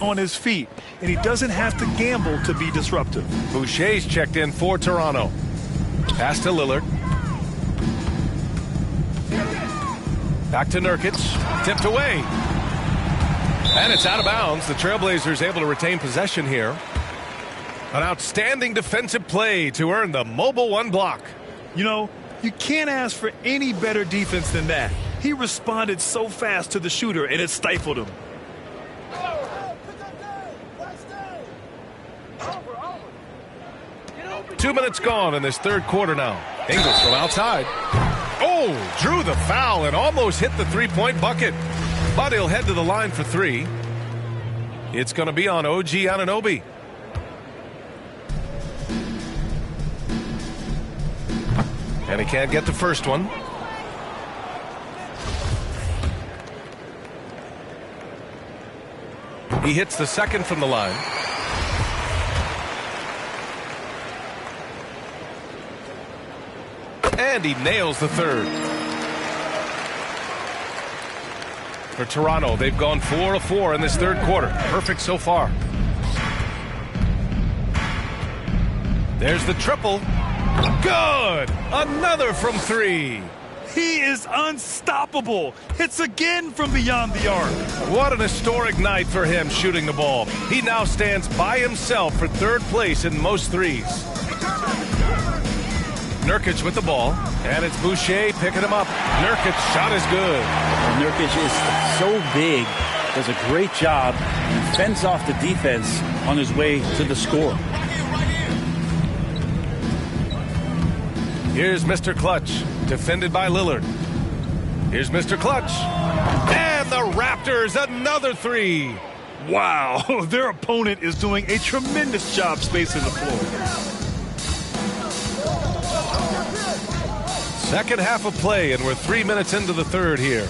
on his feet, and he doesn't have to gamble to be disruptive. Boucher's checked in for Toronto. Pass to Lillard. Back to Nurkic. Tipped away. And it's out of bounds. The Trailblazers able to retain possession here. An outstanding defensive play to earn the Mobile One block. You know, you can't ask for any better defense than that. He responded so fast to the shooter, and it stifled him. 2 minutes gone in this third quarter now. Ingles from outside. Oh, drew the foul and almost hit the three-point bucket. But he'll head to the line for three. It's going to be on OG Anunoby. And he can't get the first one. He hits the second from the line. And he nails the third. For Toronto, they've gone 4 of 4 in this third quarter. Perfect so far. There's the triple. Good! Another from three. He is unstoppable. Hits again from beyond the arc. What an historic night for him shooting the ball. He now stands by himself for third place in most threes. Nurkic with the ball, and it's Boucher picking him up. Nurkic's shot is good. Nurkic is so big, does a great job, and fends off the defense on his way to the score. Here's Mr. Clutch, defended by Lillard. Here's Mr. Clutch. And the Raptors, another three. Wow, their opponent is doing a tremendous job spacing the floor. Second half of play, and we're 3 minutes into the third here.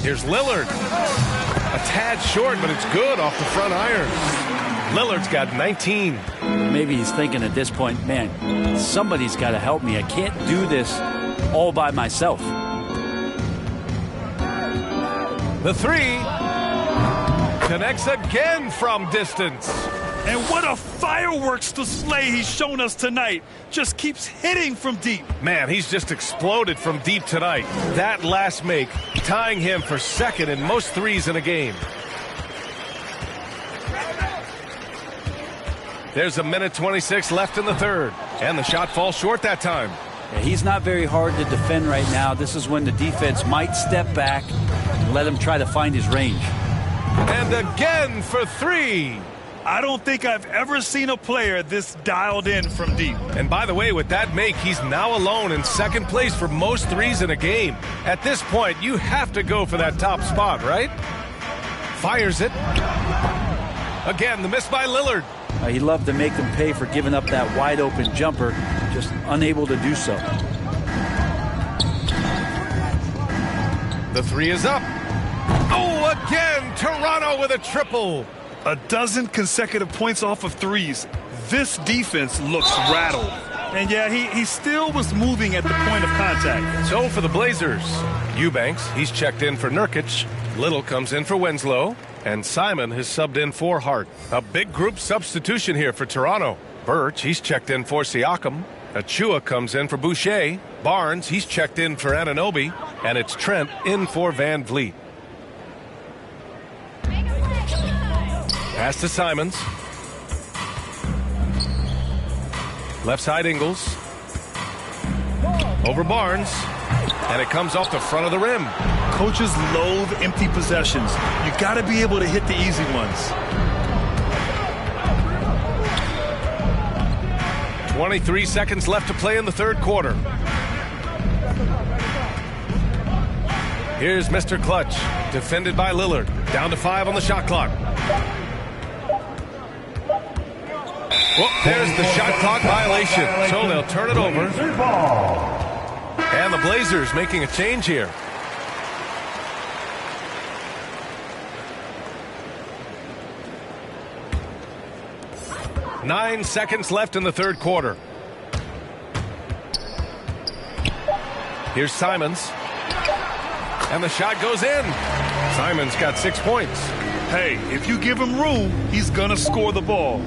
Here's Lillard. A tad short, but it's good off the front iron. Lillard's got 19. Maybe he's thinking at this point, man, somebody's got to help me. I can't do this all by myself. The three connects again from distance. And what a fireworks display he's shown us tonight. Just keeps hitting from deep. Man, he's just exploded from deep tonight. That last make, tying him for second in most threes in a game. There's a minute 26 left in the third. And the shot falls short that time. Yeah, he's not very hard to defend right now. This is when the defense might step back and let him try to find his range. And again for three. I don't think I've ever seen a player this dialed in from deep. And by the way, with that make, he's now alone in second place for most threes in a game. At this point, you have to go for that top spot, right? Fires it. Again, the miss by Lillard. He loved to make them pay for giving up that wide open jumper, just unable to do so. The three is up. Oh, again, Toronto with a triple. A dozen consecutive points off of threes. This defense looks rattled. And yeah, he still was moving at the point of contact. So for the Blazers, Eubanks, he's checked in for Nurkic. Little comes in for Winslow. And Simon has subbed in for Hart. A big group substitution here for Toronto. Birch, he's checked in for Siakam. Achua comes in for Boucher. Barnes, he's checked in for Anunoby. And it's Trent in for Van Vliet. Pass to Simons. Left side Ingles. Over Barnes. And it comes off the front of the rim. Coaches loathe empty possessions. You got to be able to hit the easy ones. 23 seconds left to play in the third quarter. Here's Mr. Clutch, defended by Lillard. Down to 5 on the shot clock. Well, there's the shot clock violation. So they'll turn it over. And the Blazers making a change here. Nine seconds left in the third quarter. Here's Simons. And the shot goes in. Simon's got 6 points. Hey, if you give him room, he's going to score the ball.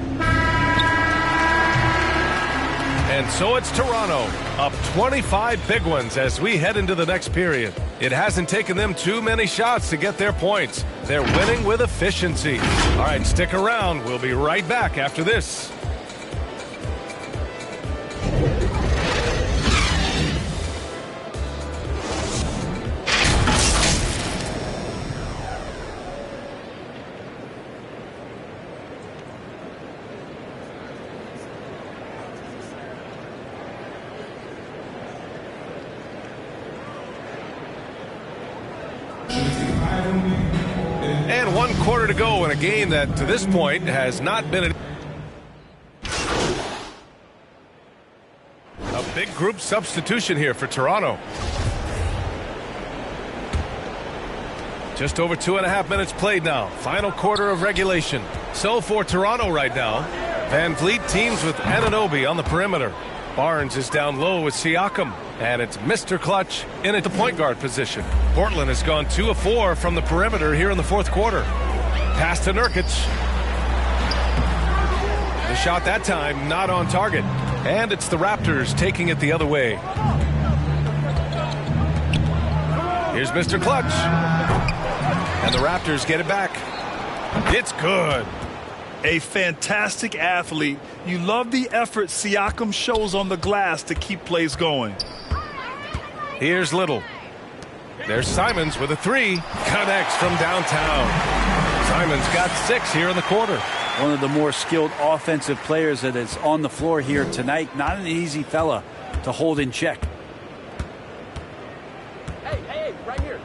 And so it's Toronto, up 25 big ones as we head into the next period. It hasn't taken them too many shots to get their points. They're winning with efficiency. All right, stick around. We'll be right back after this. And 1 quarter to go in a game that, to this point, has not been a big group substitution here for Toronto. Just over 2.5 minutes played now. Final quarter of regulation. So for Toronto right now, Van Vliet teams with Anunoby on the perimeter. Barnes is down low with Siakam. And it's Mr. Clutch in at the point guard position. Portland has gone 2 of 4 from the perimeter here in the fourth quarter. Pass to Nurkic. The shot that time not on target. And it's the Raptors taking it the other way. Here's Mr. Clutch. And the Raptors get it back. It's good. A fantastic athlete. You love the effort Siakam shows on the glass to keep plays going. Here's Little. There's Simons with a 3. Connects from downtown. Simons got 6 here in the quarter. One of the more skilled offensive players that is on the floor here tonight. Not an easy fella to hold in check. Hey, right here.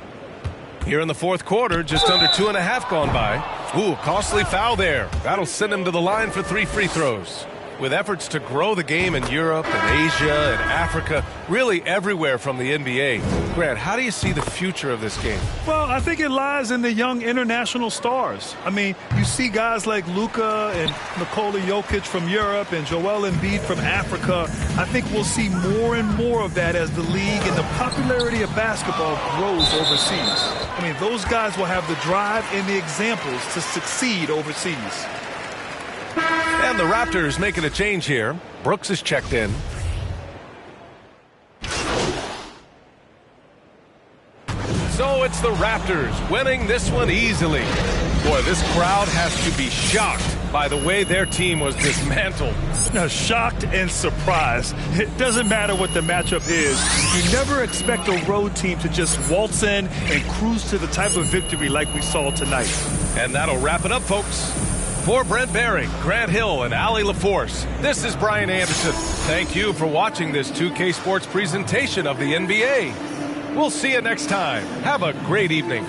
Here in the fourth quarter, just under 2.5 gone by. Ooh, costly foul there. That'll send him to the line for 3 free throws. With efforts to grow the game in Europe and Asia and Africa, really everywhere from the NBA. Grant, how do you see the future of this game? Well, I think it lies in the young international stars. I mean, you see guys like Luka and Nikola Jokic from Europe and Joel Embiid from Africa. I think we'll see more and more of that as the league and the popularity of basketball grows overseas. I mean, those guys will have the drive and the examples to succeed overseas. And the Raptors making a change here. Brooks is checked in. So it's the Raptors winning this one easily. Boy, this crowd has to be shocked by the way their team was dismantled. Now, shocked and surprised. It doesn't matter what the matchup is. You never expect a road team to just waltz in and cruise to the type of victory like we saw tonight. And that'll wrap it up, folks. For Brent Barry, Grant Hill, and Allie LaForce, this is Brian Anderson. Thank you for watching this 2K Sports presentation of the NBA. We'll see you next time. Have a great evening.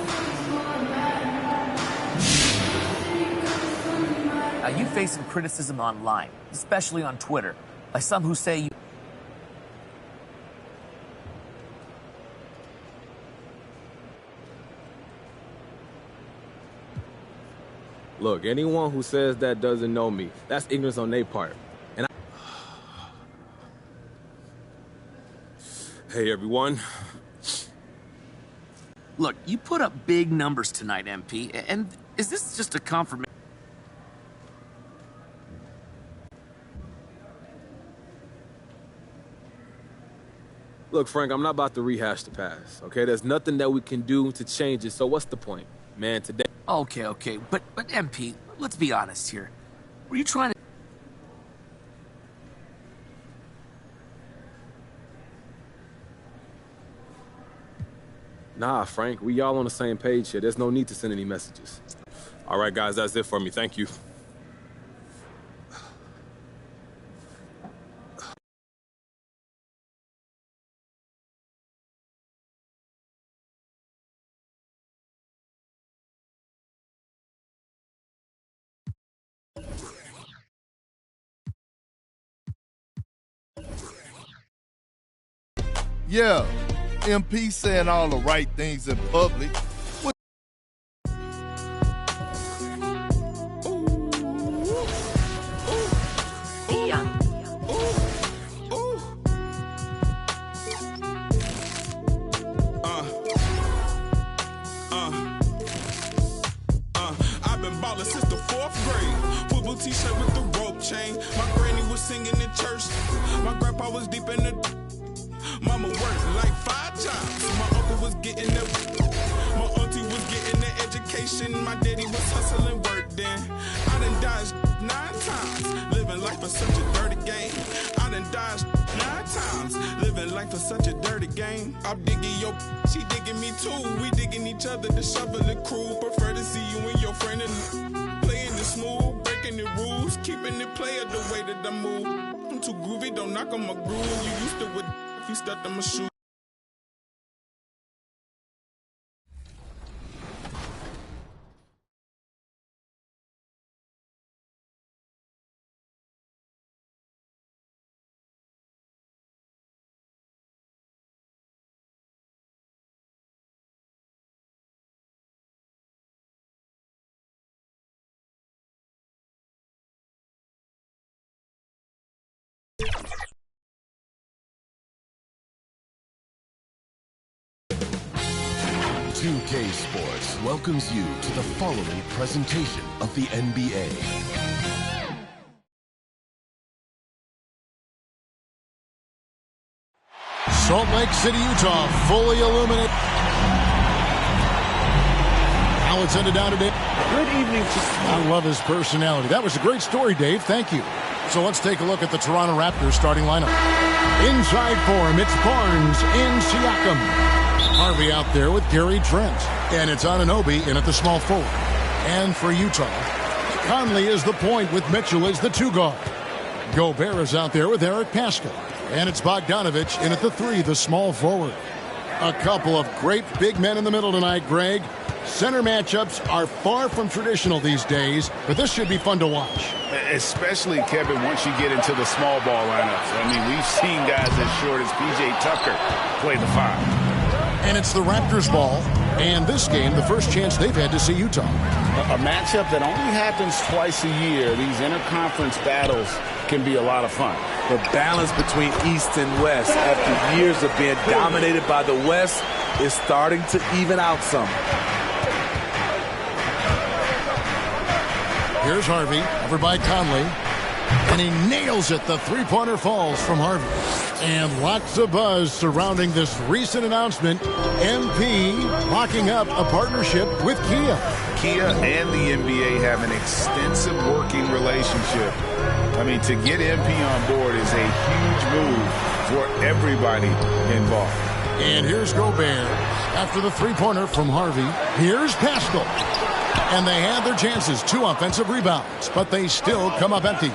You face some criticism online, especially on Twitter, by some who say you... Look, anyone who says that doesn't know me. That's ignorance on their part. And Hey, everyone. Look, you put up big numbers tonight, MP, and is this just a confirmation? Look, Frank, I'm not about to rehash the past, okay? There's nothing that we can do to change it, so what's the point? Man, today... Okay, but MP, let's be honest here. Were you trying to... Nah, Frank, we all on the same page here. There's no need to send any messages. All right, guys, that's it for me. Thank you. Yeah, MP saying all the right things in public. baller since the 4th grade. Football t-shirt with the rope chain. My granny was singing in church. My grandpa was deep in the... Mama worked like 5 jobs. My uncle was getting the... My auntie was getting the education. My daddy was hustling work then. I done dodged 9 times. Living life for such a dirty game. I done dodged 9 times. Living life for such a dirty game. I'm digging your... She digging me too. We digging each other, the shovel and crew. Prefer to see you and your friend and playing it smooth. Breaking the rules. Keeping it player the way that I move. I'm too groovy, don't knock on my groove. You used to with... If you stepped on my shoe. K Sports welcomes you to the following presentation of the NBA. Salt Lake City, Utah, fully illuminated. Now it's ended down today. Good evening. I love his personality. That was a great story, Dave. Thank you. So let's take a look at the Toronto Raptors starting lineup. Inside for him, it's Barnes and Siakam. Harvey out there with Gary Trent. And it's Anunoby in at the small forward. And for Utah, Conley is the point with Mitchell as the 2 guard. Gobert is out there with Eric Paschall. And it's Bogdanovich in at the 3, the small forward. A couple of great big men in the middle tonight, Greg. Center matchups are far from traditional these days, but this should be fun to watch. Especially, Kevin, once you get into the small ball lineups. I mean, we've seen guys as short as P.J. Tucker play the 5. And it's the Raptors ball. And this game, the first chance they've had to see Utah. A matchup that only happens twice a year. These interconference battles can be a lot of fun. The balance between East and West after years of being dominated by the West is starting to even out some. Here's Harvey, over by Conley. And he nails it. The three-pointer falls from Harvey. And lots of buzz surrounding this recent announcement. MP locking up a partnership with Kia. Kia and the NBA have an extensive working relationship. I mean, to get MP on board is a huge move for everybody involved. And here's Gobert. After the three-pointer from Harvey, here's Paschall. And they had their chances, 2 offensive rebounds, but they still come up empty.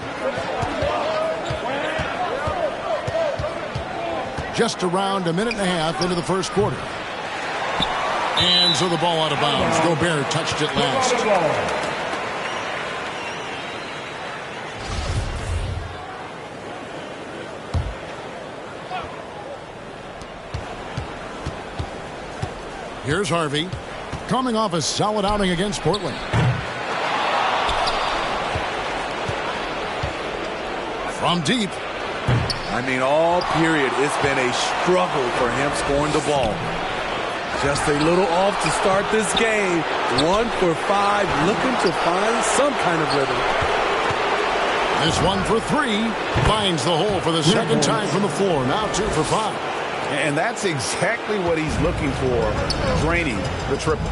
Just around a minute and a half into the first quarter. And so the ball out of bounds. Gobert touched it last. Here's Harvey, coming off a solid outing against Portland. From deep. I mean, all period, it's been a struggle for him scoring the ball. Just a little off to start this game. 1 for 5, looking to find some kind of rhythm. This 1 for 3 finds the hole for the second time from the floor. Now 2 for 5. And that's exactly what he's looking for, draining the triple.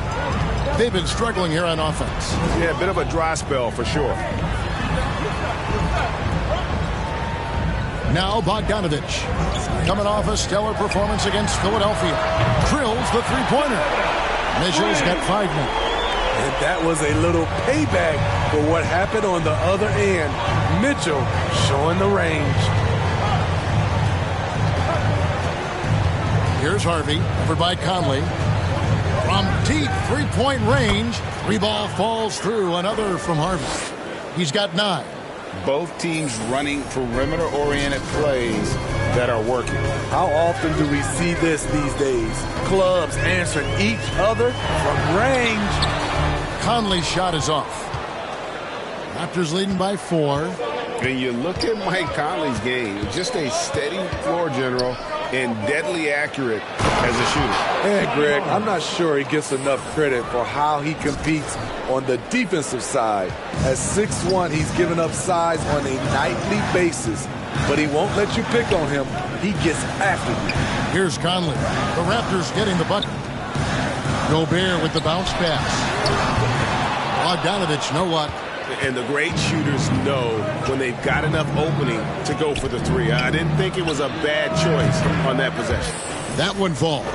They've been struggling here on offense. Yeah, a bit of a dry spell for sure. Now Bogdanovich, coming off a stellar performance against Philadelphia. Drills the three-pointer. Mitchell's got 5 now. And that was a little payback for what happened on the other end. Mitchell showing the range. Here's Harvey, covered by Conley. From deep three-point range, 3-ball falls through. Another from Harvey. He's got 9. Both teams running perimeter-oriented plays that are working. How often do we see this these days? Clubs answering each other from range. Conley's shot is off. Raptors leading by 4. And you look at Mike Conley's game, just a steady floor general. and deadly accurate as a shooter. And Greg, I'm not sure he gets enough credit for how he competes on the defensive side. At 6'1", he's given up size on a nightly basis, but he won't let you pick on him. He gets after you. Here's Conley. The Raptors getting the bucket. Gobert with the bounce pass. Bogdanovich, no luck. And the great shooters know when they've got enough opening to go for the three. I didn't think it was a bad choice on that possession. That one falls.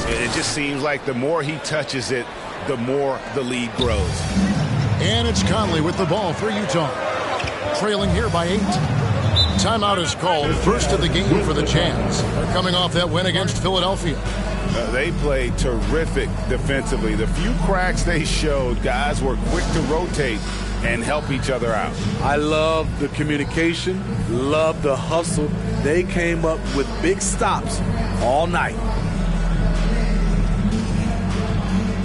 It just seems like the more he touches it, the more the lead grows. And it's Conley with the ball for Utah. Trailing here by 8. Timeout is called. First of the game for the Jazz. They're coming off that win against Philadelphia. They played terrific defensively. The few cracks they showed, guys were quick to rotate and help each other out. I love the communication, love the hustle. They came up with big stops all night.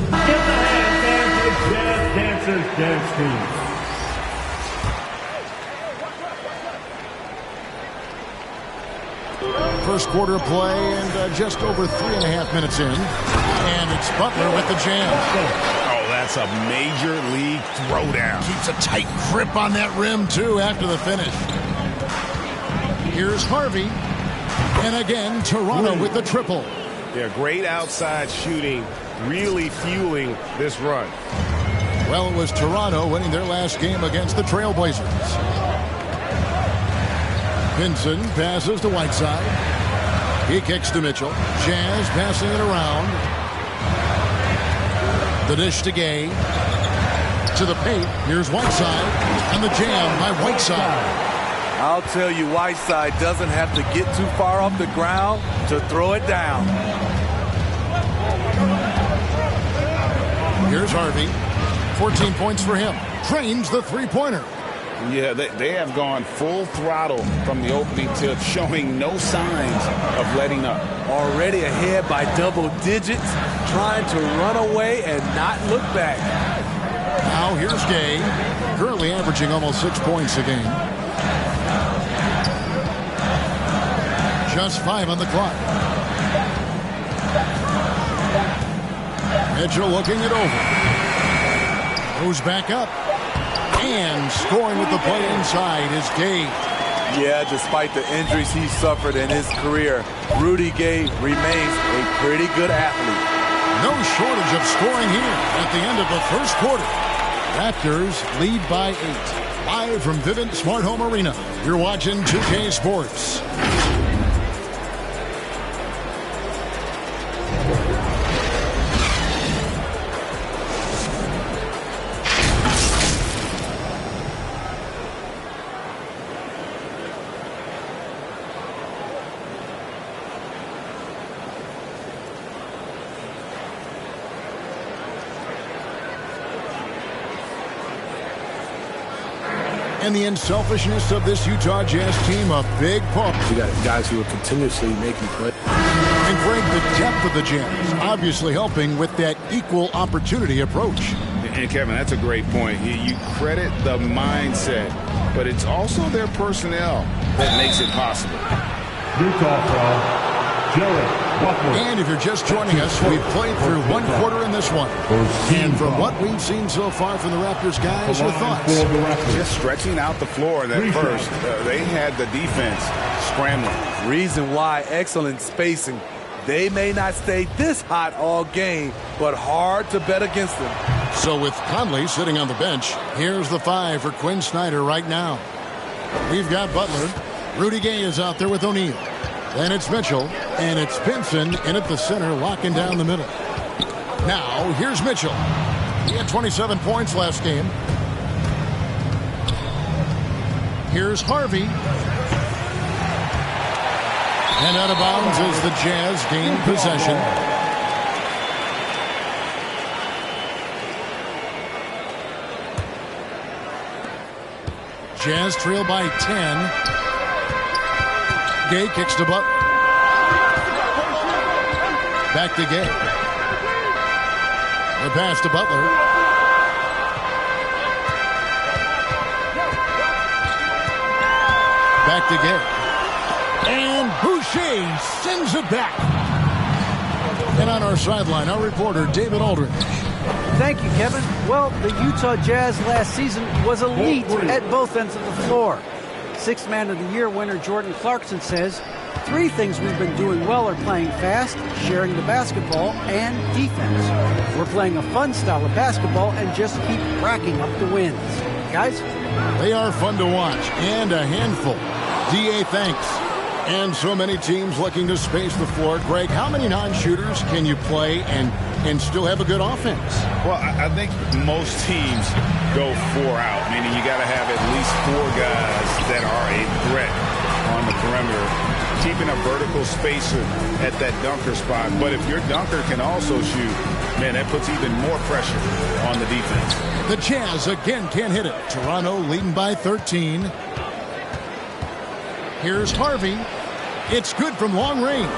Give the hand to the Jazz Dancers Dance Team. First quarter play and just over 3.5 minutes in. And it's Butler with the jam. Oh, that's a major league throwdown. Keeps a tight grip on that rim, too, after the finish. Here's Harvey. And again, Toronto with the triple. Yeah, great outside shooting, really fueling this run. Well, it was Toronto winning their last game against the Trailblazers. Pinson passes to Whiteside. He kicks to Mitchell. Jazz passing it around. The dish to Gay. To the paint. Here's Whiteside. And the jam by Whiteside. I'll tell you, Whiteside doesn't have to get too far off the ground to throw it down. Here's Harvey. 14 points for him. Drains the three-pointer. Yeah, they have gone full throttle from the opening tip, showing no signs of letting up. Already ahead by double digits, trying to run away and not look back. Now here's Gay, currently averaging almost 6 points a game. Just 5 on the clock. Mitchell looking it over. Goes back up. And scoring with the play inside is Gay. Yeah, despite the injuries he suffered in his career, Rudy Gay remains a pretty good athlete. No shortage of scoring here at the end of the first quarter. Raptors lead by 8. Live from Vivint Smart Home Arena, you're watching 2K Sports. And the unselfishness of this Utah Jazz team, a big part. You got guys who are continuously making plays. And Greg, the depth of the Jazz obviously helping with that equal opportunity approach. And Kevin, that's a great point. You credit the mindset, but it's also their personnel that makes it possible. Utah foul. And if you're just joining us, we've played through one quarter in this one. And from what we've seen so far from the Raptors, guys, your thoughts? Just stretching out the floor in that first. They had the defense scrambling. Reason why, excellent spacing. They may not stay this hot all game, but hard to bet against them. So with Conley sitting on the bench, here's the 5 for Quinn Snyder right now. We've got Butler. Rudy Gay is out there with O'Neal. Then it's Mitchell, and it's Pinson in at the center, locking down the middle. Now, here's Mitchell. He had 27 points last game. Here's Harvey. And out of bounds as the Jazz gain possession. Jazz trail by 10. Gay kicks to Butler. Back to Gay. The pass to Butler. Back to Gay. And Boucher sends it back. And on our sideline, our reporter, David Aldridge. Thank you, Kevin. Well, the Utah Jazz last season was elite at both ends of the floor. Sixth Man of the Year winner Jordan Clarkson says, 3 things we've been doing well are playing fast, sharing the basketball, and defense. We're playing a fun style of basketball and just keep racking up the wins. Guys? They are fun to watch and a handful. D.A., thanks. And so many teams looking to space the floor. Greg, how many non-shooters can you play and still have a good offense? Well, I think most teams go 4 out, meaning you got to have at least 4 guys that are a threat on the perimeter, keeping a vertical spacer at that dunker spot. But if your dunker can also shoot, man, that puts even more pressure on the defense. The Jazz again can't hit it. Toronto leading by 13. Here's Harvey. It's good from long range.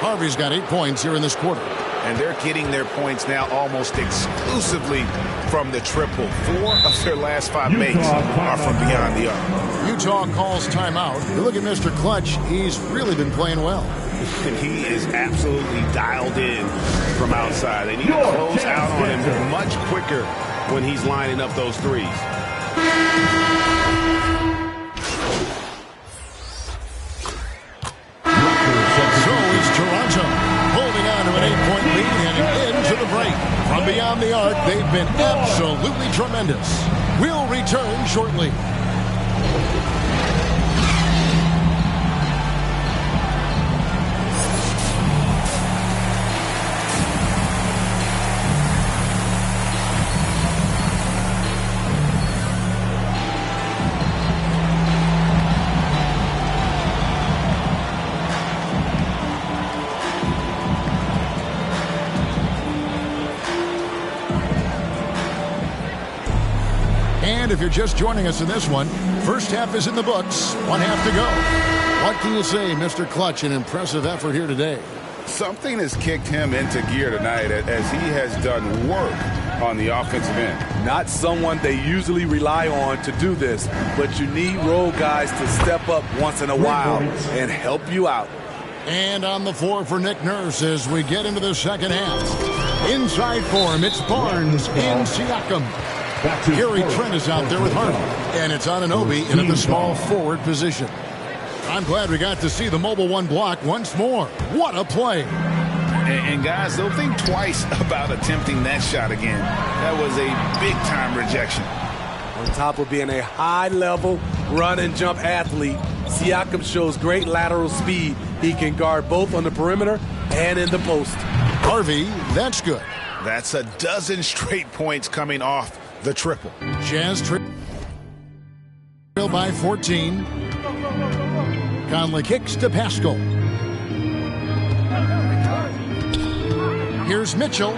Harvey's got 8 points here in this quarter. And they're getting their points now almost exclusively from the triple. 4 of their last 5 makes are from beyond the arc. Utah calls timeout. You look at Mr. Clutch. He's really been playing well. And he is absolutely dialed in from outside. They need to close out on him much quicker when he's lining up those threes. Toronto holding on to an 8-point lead heading into the break. From beyond the arc, they've been absolutely tremendous. We'll return shortly. If you're just joining us in this one, first half is in the books, 1 half to go. What can you say, Mr. Clutch? An impressive effort here today. Something has kicked him into gear tonight as he has done work on the offensive end. Not someone they usually rely on to do this, but you need role guys to step up once in a while and help you out. And on the floor for Nick Nurse as we get into the second half. Inside for him, it's Barnes and Siakam. Gary Trent is out there with Harden. And it's Anunoby in the small forward position. I'm glad we got to see the mobile 1 block once more. What a play. And guys, don't think twice about attempting that shot again. That was a big-time rejection. On top of being a high-level run-and-jump athlete, Siakam shows great lateral speed. He can guard both on the perimeter and in the post. Harvey, that's good. That's a dozen straight points coming off the triple. Jazz trail by 14. Conley kicks to Pascal. Here's Mitchell.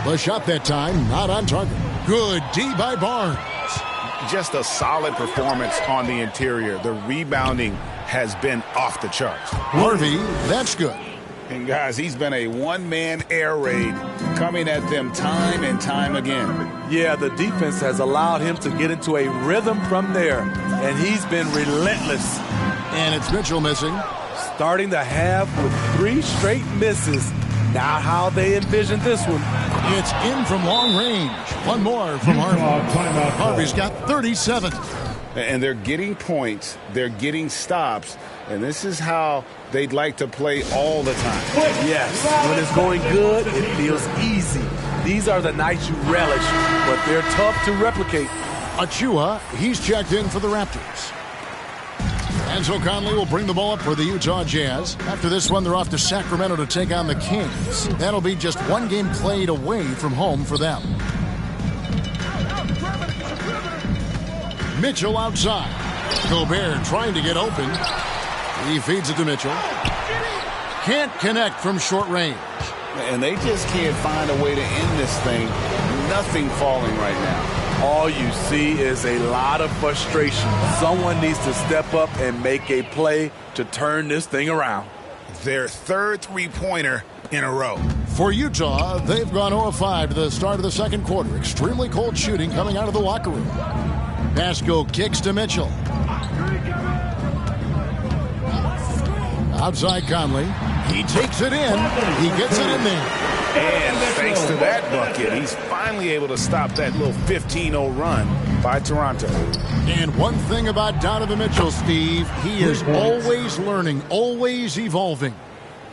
The shot that time, not on target. Good D by Barnes. Just a solid performance on the interior. The rebounding has been off the charts. Harvey, that's good. And guys, he's been a one-man air raid coming at them time and time again. Yeah, the defense has allowed him to get into a rhythm from there, and he's been relentless. And it's Mitchell missing. Starting the half with 3 straight misses. Not how they envisioned this one. It's in from long range. One more from Harvey. Harvey's got 37. And they're getting points. They're getting stops. And this is how they'd like to play all the time. Yes, when it's going good, it feels easy. These are the nights you relish, but they're tough to replicate. Achua, he's checked in for the Raptors. And so Conley will bring the ball up for the Utah Jazz. After this one, they're off to Sacramento to take on the Kings. That'll be just 1 game played away from home for them. Mitchell outside. Gobert trying to get open. He feeds it to Mitchell. Can't connect from short range. And they just can't find a way to end this thing. Nothing falling right now. All you see is a lot of frustration. Someone needs to step up and make a play to turn this thing around. Their 3rd 3-pointer in a row. For Utah, they've gone 0-5 to the start of the second quarter. Extremely cold shooting coming out of the locker room. Pascal kicks to Mitchell. Outside Conley. He takes it in. He gets it in there. And thanks to that bucket, he's finally able to stop that little 15-0 run by Toronto. And one thing about Donovan Mitchell, Steve, he is always learning, always evolving.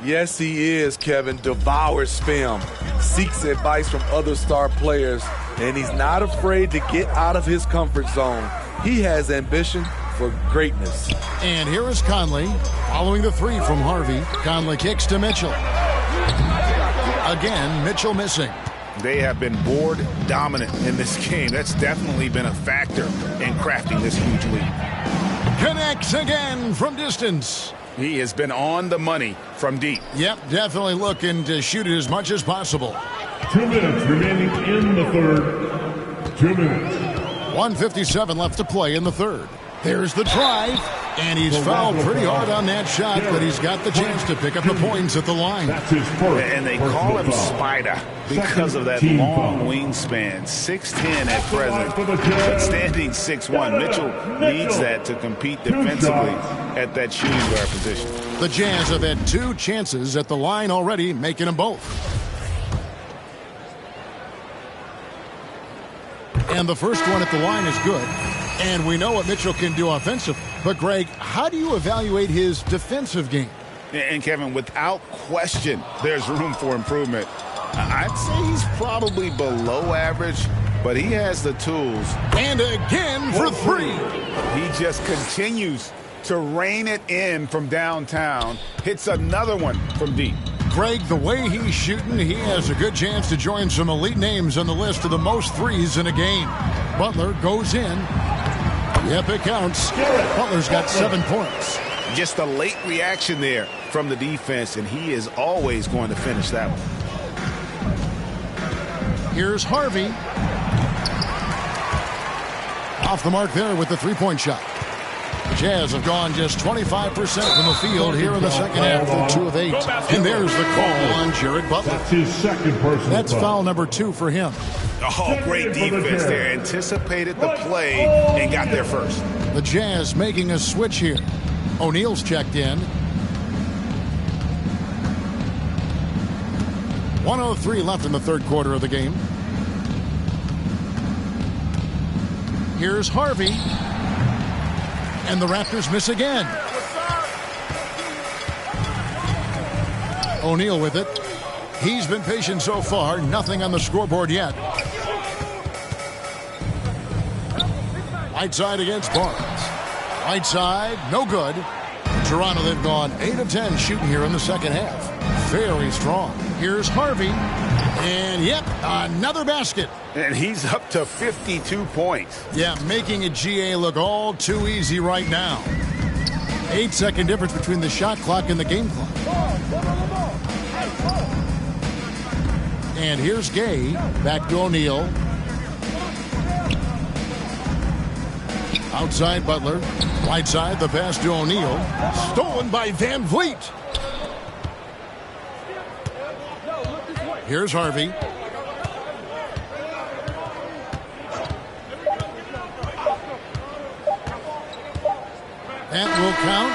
Yes, he is, Kevin. Devours film, seeks advice from other star players, and he's not afraid to get out of his comfort zone. He has ambition for greatness. And here is Conley following the three from Harvey. Conley kicks to Mitchell. Again, Mitchell missing. They have been board dominant in this game. That's definitely been a factor in crafting this huge lead. Connects again from distance. He has been on the money from deep. Yep, definitely looking to shoot it as much as possible. 2 minutes remaining in the third. 2 minutes. 1:57 left to play in the third. There's the drive, and he's fouled pretty hard on that shot, but he's got the chance to pick up the points at the line. And they call him Spider because of that long wingspan, 6'10" at present, but standing 6'1". Mitchell needs that to compete defensively at that shooting guard position. The Jazz have had 2 chances at the line already, making them both. And the first one at the line is good. And we know what Mitchell can do offensively. But, Greg, how do you evaluate his defensive game? And, Kevin, without question, there's room for improvement. I'd say he's probably below average, but he has the tools. And again for 3. He just continues to rein it in from downtown. Hits another one from deep. Greg, the way he's shooting, he has a good chance to join some elite names on the list of the most threes in a game. Butler goes in. Yep, it counts. Butler's got 7 points. Just a late reaction there from the defense, and he is always going to finish that one. Here's Harvey. Off the mark there with the three-point shot. The Jazz have gone just 25% from the field here in the second half. They're 2 of 8. And there's the call on Jared Butler. That's his second personal That's foul number 2 for him. Oh, great defense there. Anticipated the play and got there first. The Jazz making a switch here. O'Neal's checked in. 1:03 left in the third quarter of the game. Here's Harvey. And the Raptors miss again. O'Neal with it. He's been patient so far. Nothing on the scoreboard yet. Whiteside against Barnes. Whiteside, no good. Toronto, they've gone 8 of 10 shooting here in the second half. Very strong. Here's Harvey. And, yep, another basket. And he's up to 52 points. Yeah, making a GA look all too easy right now. 8-second difference between the shot clock and the game clock. And here's Gay. Back to O'Neal. Outside Butler. Right side, the pass to O'Neal. Stolen by Van Vliet. Here's Harvey. That will count.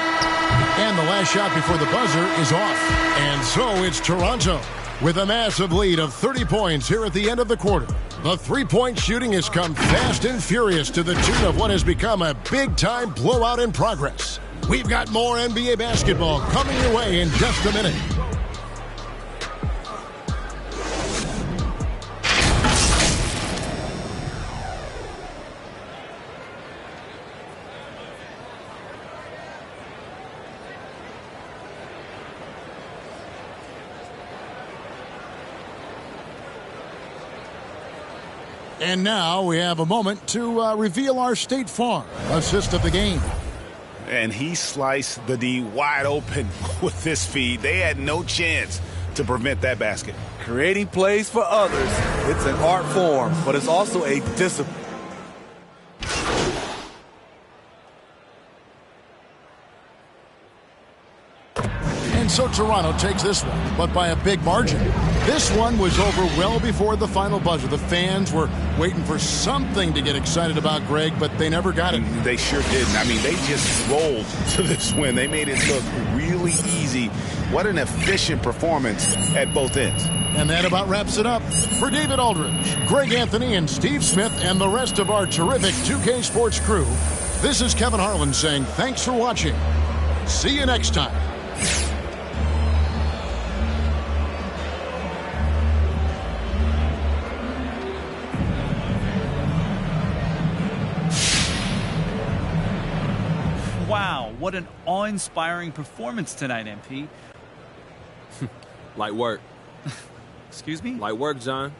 And the last shot before the buzzer is off. And so it's Toronto with a massive lead of 30 points here at the end of the quarter. The three-point shooting has come fast and furious to the tune of what has become a big-time blowout in progress. We've got more NBA basketball coming your way in just a minute. And now we have a moment to reveal our State Farm assist of the game. And he sliced the D wide open with this feed. They had no chance to prevent that basket. Creating plays for others, it's an art form, but it's also a discipline. And so Toronto takes this one, but by a big margin. This one was over well before the final buzzer. The fans were waiting for something to get excited about, Greg, but they never got it. They sure didn't. I mean, they just rolled to this win. They made it look really easy. What an efficient performance at both ends. And that about wraps it up. For David Aldridge, Greg Anthony, and Steve Smith, and the rest of our terrific 2K Sports crew, this is Kevin Harlan saying thanks for watching. See you next time. Wow, what an awe-inspiring performance tonight, MP. Light work. Excuse me? Light work, John.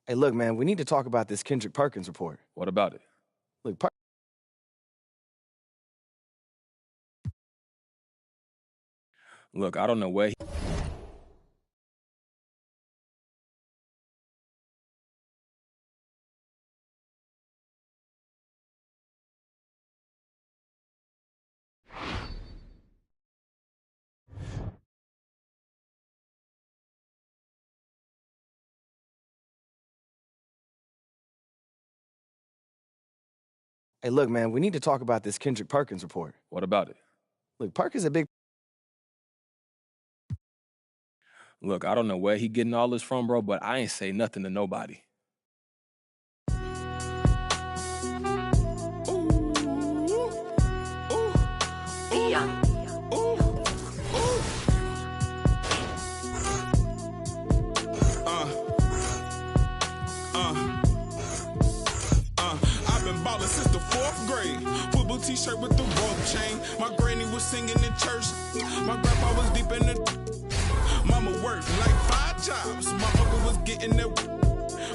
Hey, look, man, we need to talk about this Kendrick Perkins report. What about it? Look, Look, I don't know where he... Hey, look, man, we need to talk about this Kendrick Perkins report. What about it? Look, Perkins a big... Look, I don't know where he getting all this from, bro, but I ain't say nothing to nobody. I've been ballin' since the 4th grade. Football t-shirt with the rope chain. My granny was singing in church. My grandpa was deep in the... Mama worked like 5 jobs. My uncle was getting that.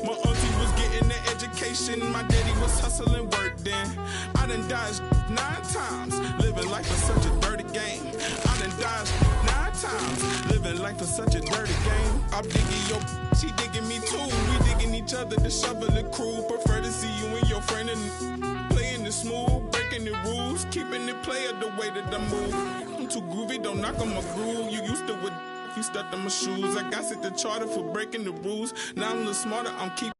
My auntie was getting that education. My daddy was hustling work then. I done dodged 9 times. Living life is such a dirty game. I done dodged 9 times. Living life is such a dirty game. I'm digging your, she digging me too. We digging each other, the shovel and crew. Prefer to see you and your friend and playing it smooth, breaking the rules, keeping it player the way that I move. I'm too groovy, don't knock on my groove. You used to with you stuck on my shoes. I got set the charter for breaking the rules. Now I'm a little smarter, I'm keeping